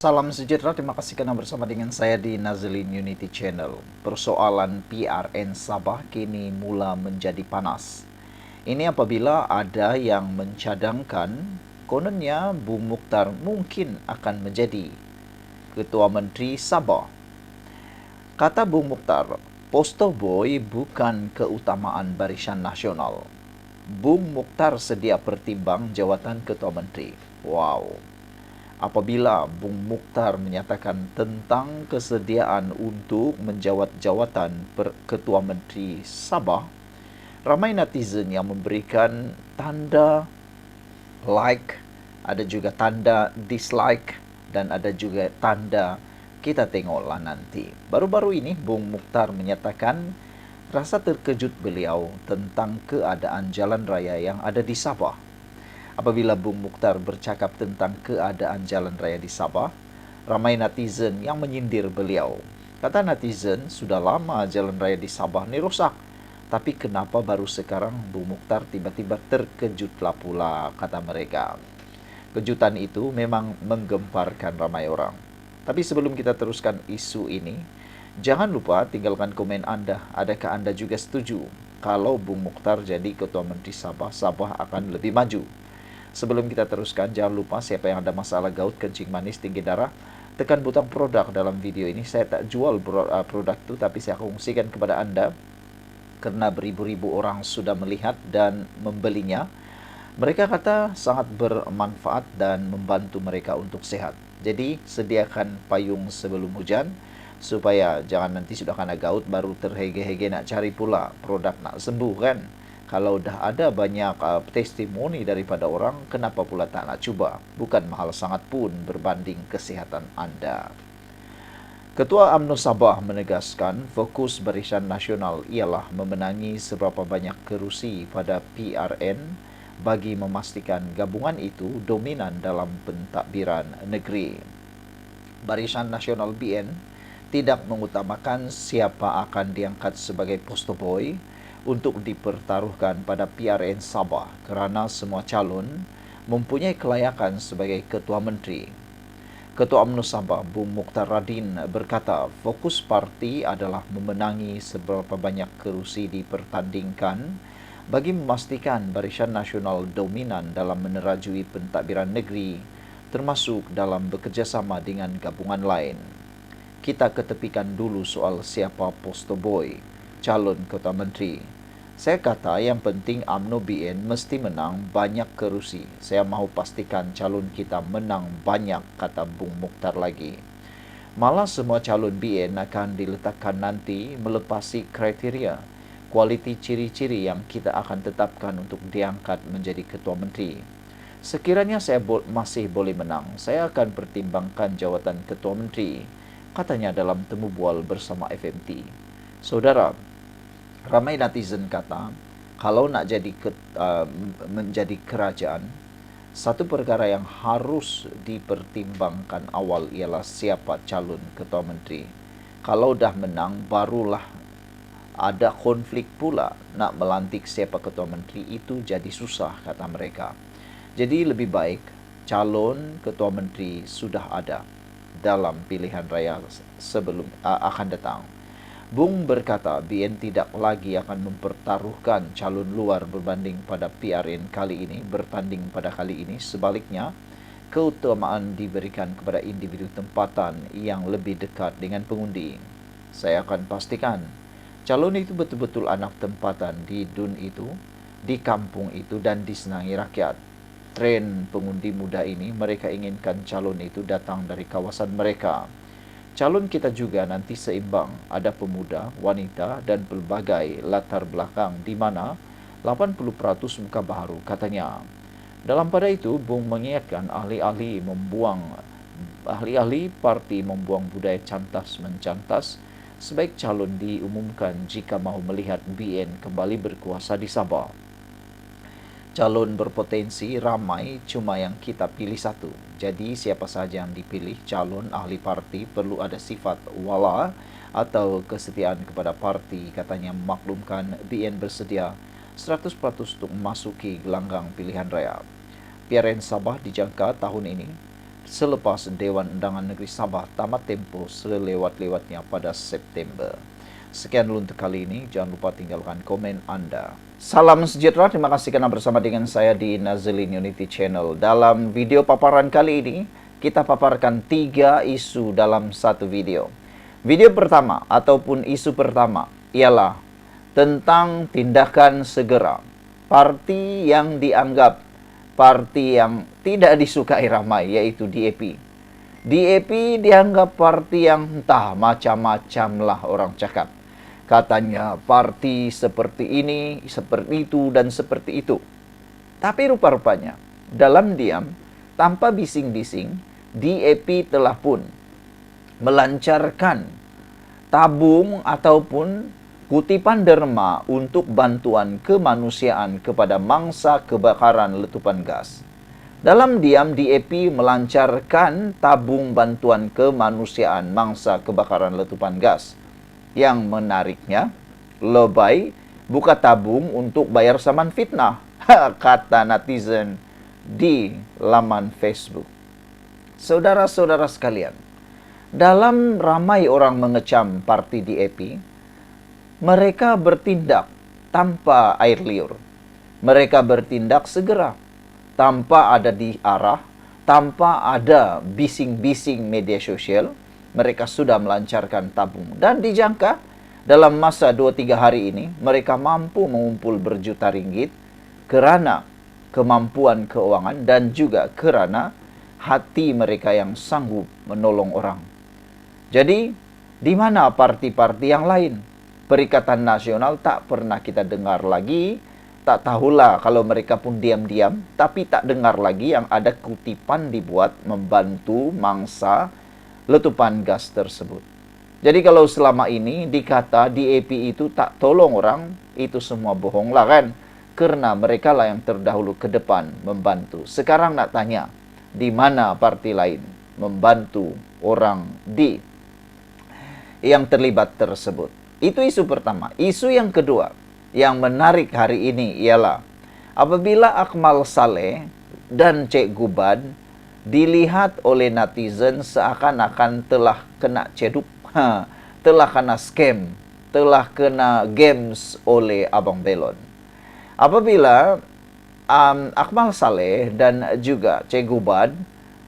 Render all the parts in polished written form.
Salam sejahtera, terima kasih karena bersama dengan saya di Nazlin Unity Channel. Persoalan PRN Sabah kini mula menjadi panas. Ini apabila ada yang mencadangkan kononnya Bung Mukhtar mungkin akan menjadi Ketua Menteri Sabah. Kata Bung Mukhtar, poster boy bukan keutamaan Barisan Nasional. Bung Mukhtar sedia pertimbang jawatan Ketua Menteri. Wow. Apabila Bung Mukhtar menyatakan tentang kesediaan untuk menjawat jawatan Ketua Menteri Sabah, ramai netizen yang memberikan tanda like, ada juga tanda dislike, dan ada juga tanda kita tengoklah nanti. Baru-baru ini Bung Mukhtar menyatakan rasa terkejut beliau tentang keadaan jalan raya yang ada di Sabah. Apabila Bung Mukhtar bercakap tentang keadaan jalan raya di Sabah, ramai netizen yang menyindir beliau. Kata netizen, sudah lama jalan raya di Sabah ini rusak. Tapi kenapa baru sekarang Bung Mukhtar tiba-tiba terkejutlah pula, kata mereka. Kejutan itu memang menggemparkan ramai orang. Tapi sebelum kita teruskan isu ini, jangan lupa tinggalkan komen Anda. Adakah Anda juga setuju kalau Bung Mukhtar jadi Ketua Menteri Sabah, Sabah akan lebih maju? Sebelum kita teruskan, jangan lupa siapa yang ada masalah gout, kencing manis, tinggi darah, tekan butang produk dalam video ini. Saya tak jual produk itu, tapi saya kongsikan kepada Anda karena beribu-ribu orang sudah melihat dan membelinya. Mereka kata sangat bermanfaat dan membantu mereka untuk sehat. Jadi sediakan payung sebelum hujan supaya jangan nanti sudah kena gout baru terhege-hege nak cari pula produk nak sembuh kan. Kalau dah ada banyak testimoni daripada orang, kenapa pula tak nak cuba? Bukan mahal sangat pun berbanding kesihatan Anda. Ketua UMNO Sabah menegaskan fokus Barisan Nasional ialah memenangi seberapa banyak kerusi pada PRN bagi memastikan gabungan itu dominan dalam pentadbiran negeri. Barisan Nasional BN tidak mengutamakan siapa akan diangkat sebagai poster boy untuk dipertaruhkan pada PRN Sabah kerana semua calon mempunyai kelayakan sebagai Ketua Menteri. Ketua UMNO Sabah Bung Mukhtar Radin berkata fokus parti adalah memenangi seberapa banyak kerusi dipertandingkan bagi memastikan Barisan Nasional dominan dalam menerajui pentadbiran negeri termasuk dalam bekerjasama dengan gabungan lain. Kita ketepikan dulu soal siapa poster boy, calon Ketua Menteri. Saya kata yang penting UMNO BN mesti menang banyak kerusi. Saya mahu pastikan calon kita menang banyak, kata Bung Mukhtar lagi. Malah semua calon BN akan diletakkan nanti melepasi kriteria, kualiti ciri-ciri yang kita akan tetapkan untuk diangkat menjadi Ketua Menteri. Sekiranya saya masih boleh menang, saya akan pertimbangkan jawatan Ketua Menteri, katanya dalam temu bual bersama FMT. Saudara, ramai netizen kata, kalau nak jadi menjadi kerajaan, satu perkara yang harus dipertimbangkan awal ialah siapa calon Ketua Menteri. Kalau dah menang, barulah ada konflik pula nak melantik siapa Ketua Menteri, itu jadi susah, kata mereka. Jadi lebih baik calon Ketua Menteri sudah ada dalam pilihan raya sebelum akan datang. Bung berkata BN tidak lagi akan mempertaruhkan calon luar berbanding pada PRN kali ini, bertanding pada kali ini. Sebaliknya, keutamaan diberikan kepada individu tempatan yang lebih dekat dengan pengundi. Saya akan pastikan calon itu betul-betul anak tempatan di DUN itu, di kampung itu dan disenangi rakyat. Tren pengundi muda ini, mereka inginkan calon itu datang dari kawasan mereka. Calon kita juga nanti seimbang, ada pemuda, wanita dan pelbagai latar belakang di mana 80% muka baru, katanya. Dalam pada itu, Bung mengingatkan ahli-ahli parti membuang budaya cantas-mencantas. Sebaik calon diumumkan jika mahu melihat BN kembali berkuasa di Sabah. Calon berpotensi ramai, cuma yang kita pilih satu. Jadi siapa saja yang dipilih calon ahli parti perlu ada sifat wala atau kesetiaan kepada parti, katanya memaklumkan BN bersedia 100% untuk memasuki gelanggang pilihan raya. PRN Sabah dijangka tahun ini selepas Dewan Undangan Negeri Sabah tamat tempo selewat-lewatnya pada September. Sekian dulu untuk kali ini, jangan lupa tinggalkan komen Anda. Salam sejahtera, terima kasih karena bersama dengan saya di Nazlin Unity Channel. Dalam video paparan kali ini, kita paparkan 3 isu dalam satu video. Video pertama ataupun isu pertama ialah tentang tindakan segera parti yang dianggap parti yang tidak disukai ramai, yaitu DAP. DAP dianggap parti yang entah macam-macam lah orang cakap. Katanya parti seperti ini, seperti itu, dan seperti itu. Tapi rupa-rupanya, dalam diam, tanpa bising-bising, DAP telah pun melancarkan tabung ataupun kutipan derma untuk bantuan kemanusiaan kepada mangsa kebakaran letupan gas. Dalam diam, DAP melancarkan tabung bantuan kemanusiaan mangsa kebakaran letupan gas. Yang menariknya, lebay buka tabung untuk bayar saman fitnah, kata netizen di laman Facebook. Saudara-saudara sekalian, dalam ramai orang mengecam parti DAP, mereka bertindak tanpa air liur. Mereka bertindak segera, tanpa ada diarah, tanpa ada bising-bising media sosial. Mereka sudah melancarkan tabung. Dan dijangka dalam masa 2-3 hari ini, mereka mampu mengumpul berjuta ringgit kerana kemampuan keuangan dan juga kerana hati mereka yang sanggup menolong orang. Jadi, di mana parti-parti yang lain? Perikatan Nasional tak pernah kita dengar lagi. Tak tahulah kalau mereka pun diam-diam, tapi tak dengar lagi yang ada kutipan dibuat membantu mangsa letupan gas tersebut. Jadi kalau selama ini dikata DAP itu tak tolong orang, itu semua bohong lah kan? Karena mereka lah yang terdahulu ke depan membantu. Sekarang nak tanya, di mana parti lain membantu orang yang terlibat tersebut? Itu isu pertama. Isu yang kedua yang menarik hari ini ialah apabila Akmal Saleh dan Cik Gubad dilihat oleh netizen seakan-akan telah kena ceduk, telah kena scam, telah kena games oleh Abang Belon. Apabila Akmal Saleh dan juga Cik Gubad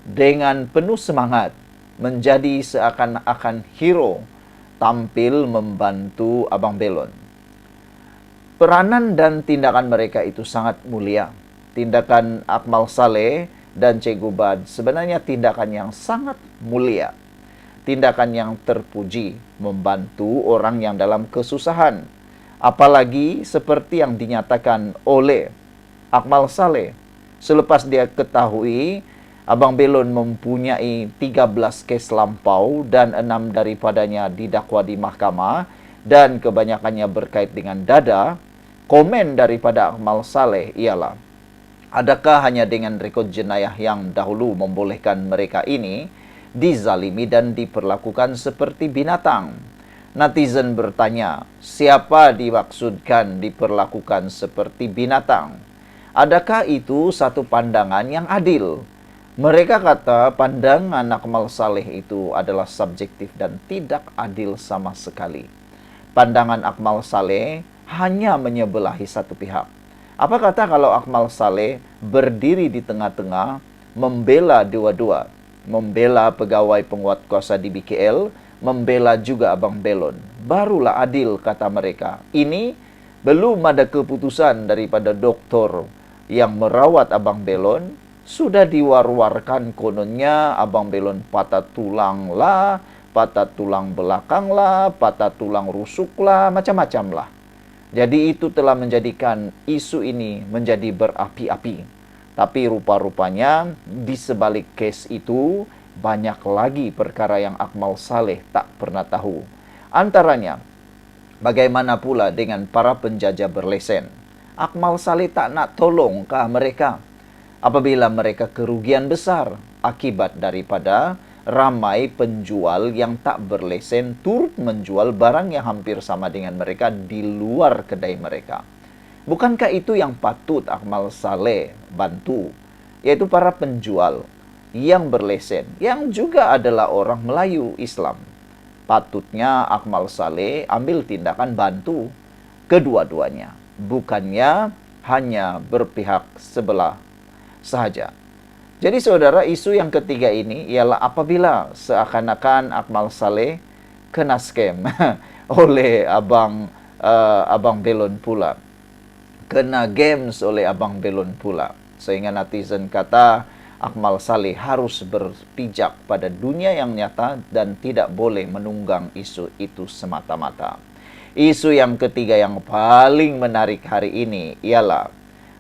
dengan penuh semangat menjadi seakan-akan hero tampil membantu Abang Belon. Peranan dan tindakan mereka itu sangat mulia. Tindakan Akmal Saleh dan Cik Gubad sebenarnya tindakan yang sangat mulia. Tindakan yang terpuji membantu orang yang dalam kesusahan. Apalagi seperti yang dinyatakan oleh Akmal Saleh. Selepas dia ketahui Abang Belon mempunyai 13 kes lampau dan 6 daripadanya didakwa di mahkamah dan kebanyakannya berkait dengan dada, komen daripada Akmal Saleh ialah, adakah hanya dengan rekod jenayah yang dahulu membolehkan mereka ini dizalimi dan diperlakukan seperti binatang? Netizen bertanya, siapa dimaksudkan diperlakukan seperti binatang? Adakah itu satu pandangan yang adil? Mereka kata pandangan Akmal Saleh itu adalah subjektif dan tidak adil sama sekali. Pandangan Akmal Saleh hanya menyebelahi satu pihak. Apa kata kalau Akmal Saleh berdiri di tengah-tengah, membela dua-dua, membela pegawai penguat kuasa di BKL, membela juga Abang Belon. Barulah adil, kata mereka. Ini belum ada keputusan daripada doktor yang merawat Abang Belon. Sudah diwar-warkan kononnya Abang Belon patah tulang lah, patah tulang belakang lah, patah tulang rusuk lah, macam-macam lah. Jadi itu telah menjadikan isu ini menjadi berapi-api. Tapi rupa-rupanya di sebalik case itu banyak lagi perkara yang Akmal Saleh tak pernah tahu. Antaranya, bagaimana pula dengan para penjajah berlesen? Akmal Saleh tak nak tolongkah mereka? Apabila mereka kerugian besar akibat daripada ramai penjual yang tak berlesen turut menjual barang yang hampir sama dengan mereka di luar kedai mereka. Bukankah itu yang patut Akmal Saleh bantu? Yaitu para penjual. yang berlesen, yang juga adalah orang Melayu Islam. Patutnya Akmal Saleh ambil tindakan bantu kedua-duanya, bukannya hanya berpihak sebelah saja. Jadi saudara, isu yang ketiga ini ialah apabila seakan-akan Akmal Saleh kena scam oleh Abang Belon pula. Kena games oleh Abang Belon pula. Sehingga netizen kata Akmal Saleh harus berpijak pada dunia yang nyata dan tidak boleh menunggang isu itu semata-mata. Isu yang ketiga yang paling menarik hari ini ialah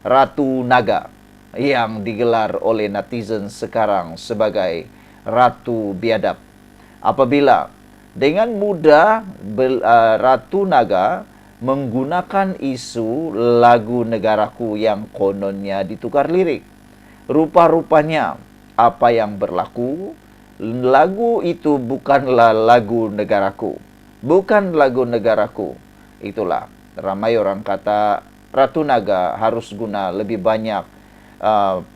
Ratu Naga yang digelar oleh netizen sekarang sebagai Ratu Biadab. Apabila dengan mudah Ratu Naga menggunakan isu lagu negaraku yang kononnya ditukar lirik. Rupa-rupanya apa yang berlaku, lagu itu bukanlah lagu negaraku. Bukan lagu negaraku. Itulah, ramai orang kata Ratu Naga harus guna lebih banyak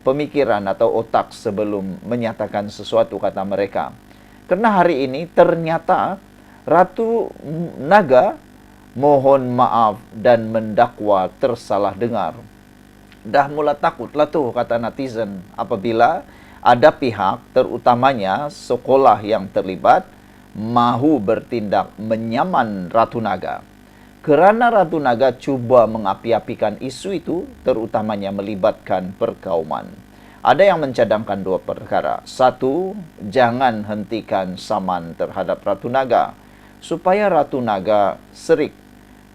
pemikiran atau otak sebelum menyatakan sesuatu, kata mereka. Karena hari ini ternyata Ratu Naga mohon maaf dan mendakwa tersalah dengar. Dah mula takutlah tuh, kata netizen, apabila ada pihak, terutamanya sekolah yang terlibat, mahu bertindak menyaman Ratu Naga. Kerana Ratu Naga cuba mengapi-apikan isu itu, terutamanya melibatkan perkauman. Ada yang mencadangkan dua perkara. Satu, jangan hentikan saman terhadap Ratu Naga, supaya Ratu Naga serik.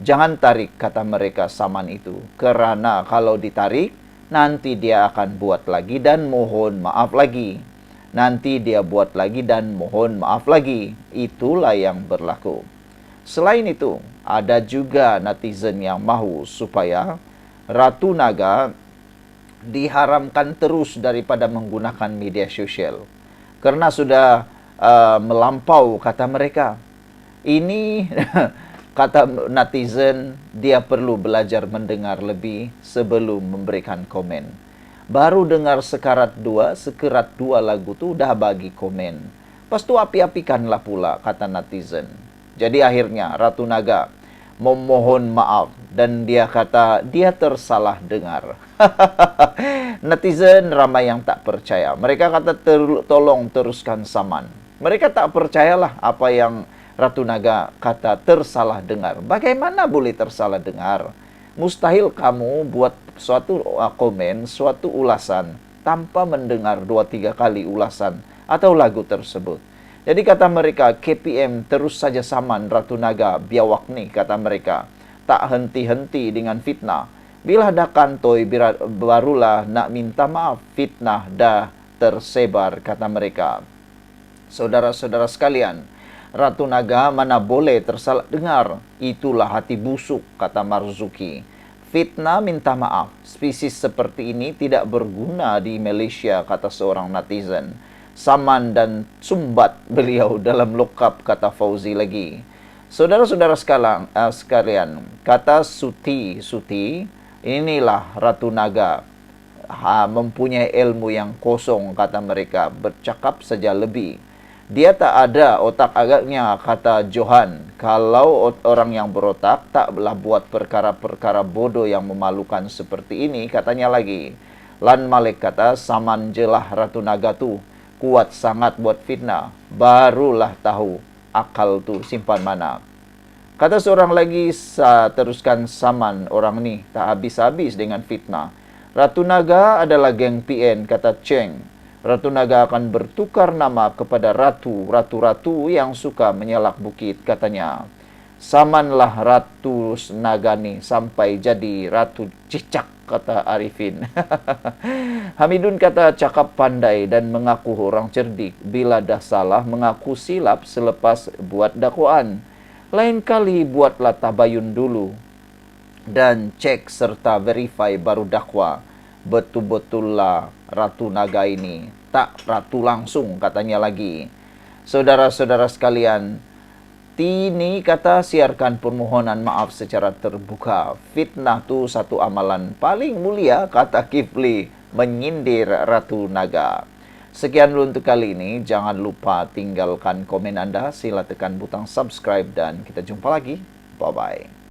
Jangan tarik, kata mereka, saman itu. Kerana kalau ditarik, nanti dia akan buat lagi dan mohon maaf lagi. Nanti dia buat lagi dan mohon maaf lagi. Itulah yang berlaku. Selain itu, ada juga netizen yang mahu supaya Ratu Naga diharamkan terus daripada menggunakan media sosial. Karena sudah melampau, kata mereka. Ini kata netizen, dia perlu belajar mendengar lebih sebelum memberikan komen. Baru dengar sekerat dua lagu tu dah bagi komen. Pas tu api-apikanlah pula, kata netizen. Jadi akhirnya Ratu Naga memohon maaf dan dia kata dia tersalah dengar. Netizen ramai yang tak percaya. Mereka kata tolong teruskan saman. Mereka tak percayalah apa yang Ratu Naga kata tersalah dengar. Bagaimana boleh tersalah dengar? Mustahil kamu buat suatu komen, suatu ulasan tanpa mendengar 2-3 kali ulasan atau lagu tersebut. Jadi kata mereka, KPM terus saja saman Ratu Naga, biawak nih, kata mereka. Tak henti-henti dengan fitnah. Bila dah kantoi, barulah nak minta maaf. Fitnah dah tersebar, kata mereka. Saudara-saudara sekalian, Ratu Naga mana boleh tersalah dengar. Itulah hati busuk, kata Marzuki. Fitnah minta maaf. Spesies seperti ini tidak berguna di Malaysia, kata seorang netizen. Saman dan sumbat beliau dalam lokap, kata Fauzi lagi. Saudara-saudara sekalian, kata Suti, inilah Ratu Naga. Mempunyai ilmu yang kosong, kata mereka. Bercakap saja lebih. Dia tak ada otak agaknya, kata Johan. Kalau orang yang berotak taklah buat perkara-perkara bodoh yang memalukan seperti ini, katanya lagi. Lan Malik kata, saman jelah Ratu Naga tu. Kuat sangat buat fitnah. Barulah tahu akal tu simpan mana. Kata seorang lagi, teruskan saman orang ni. Tak habis-habis dengan fitnah. Ratu Naga adalah geng PN, kata Cheng. Ratu Naga akan bertukar nama kepada ratu-ratu yang suka menyalak bukit, katanya. Samanlah Ratu Naga ni sampai jadi Ratu Cicak, kata Arifin. Hamidun kata cakap pandai dan mengaku orang cerdik. Bila dah salah mengaku silap selepas buat dakwaan. Lain kali buatlah tabayun dulu dan cek serta verify baru dakwa. Betul-betullah Ratu Naga ini tak ratu langsung, katanya lagi. Saudara-saudara sekalian, Tini kata siarkan permohonan maaf secara terbuka. Fitnah tu satu amalan paling mulia, kata Kifli menyindir Ratu Naga. Sekian dulu untuk kali ini. Jangan lupa tinggalkan komen Anda, sila tekan butang subscribe, dan kita jumpa lagi. Bye-bye.